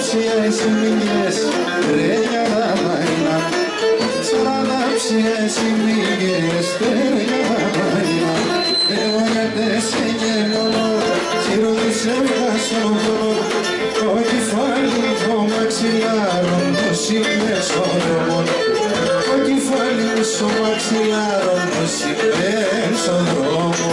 Σαρανάψιες μηγές, τρέλια τα μαϊνά. Σαρανάψιες μηγές, τρέλια τα μαϊνά. Εγώ γιατί σε γεμονώ, τσιροδισεύγα στον χώρο. Το κεφάλι το μαξιλάρων, το σύμπες στον δρόμο. Το κεφάλι μου στο μαξιλάρων, το σύμπες στον δρόμο.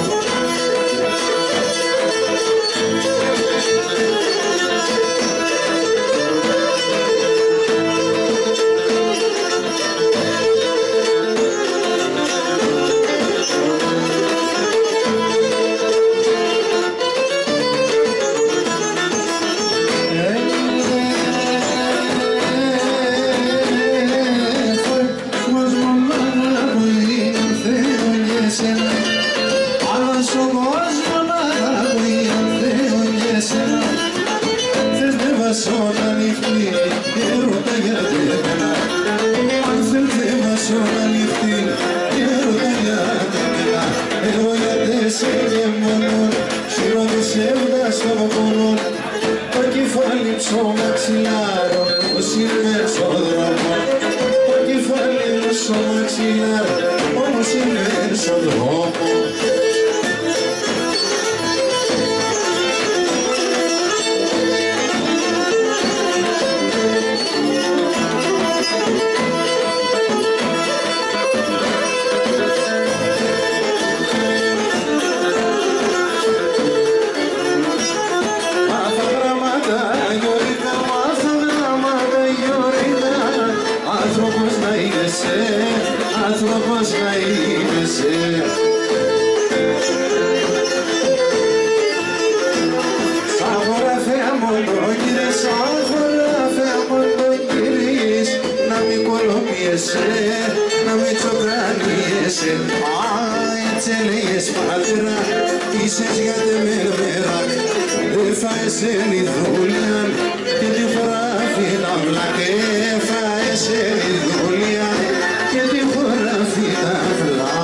Το κεφάλι στο μαξιλάρο, πως είμαι στον δρόμο. Το κεφάλι μου στο μαξιλάρο, όμως είμαι στον δρόμο. Άνθρωπος να είδεσαι. Σαν χωράφια μόνο κύριες, σαν χωράφια μόνο κύριες. Να μην κολομιέσαι, να μην τσοκρανιέσαι. Α, έτσι έλεγες πατέρα, είσες για τεμερμέρα. Δεν φάεσαι η δουλειά και τη χωράφι να βλακέ. Φάεσαι η δουλειά και τη χωράφι να βλακέ.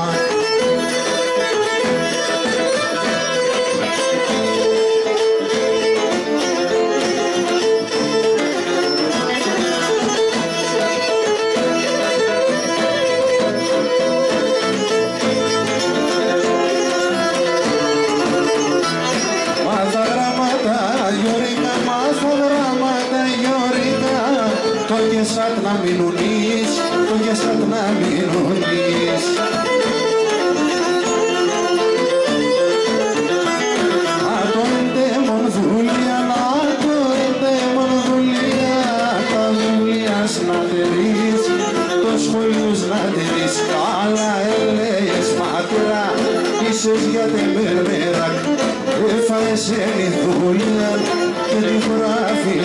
Το γεσάτ να μείνουνεις, το γεσάτ να μείνουνεις. Να το εντέμον δουλειά, να το εντέμον δουλειά. Τα δουλειάς να τερείς, το σχολείους να τερείς. Καλά έλεγες πατέρα, είσες για τεμερμέρα. Έφαεσαι η δουλειά και τη χωράφι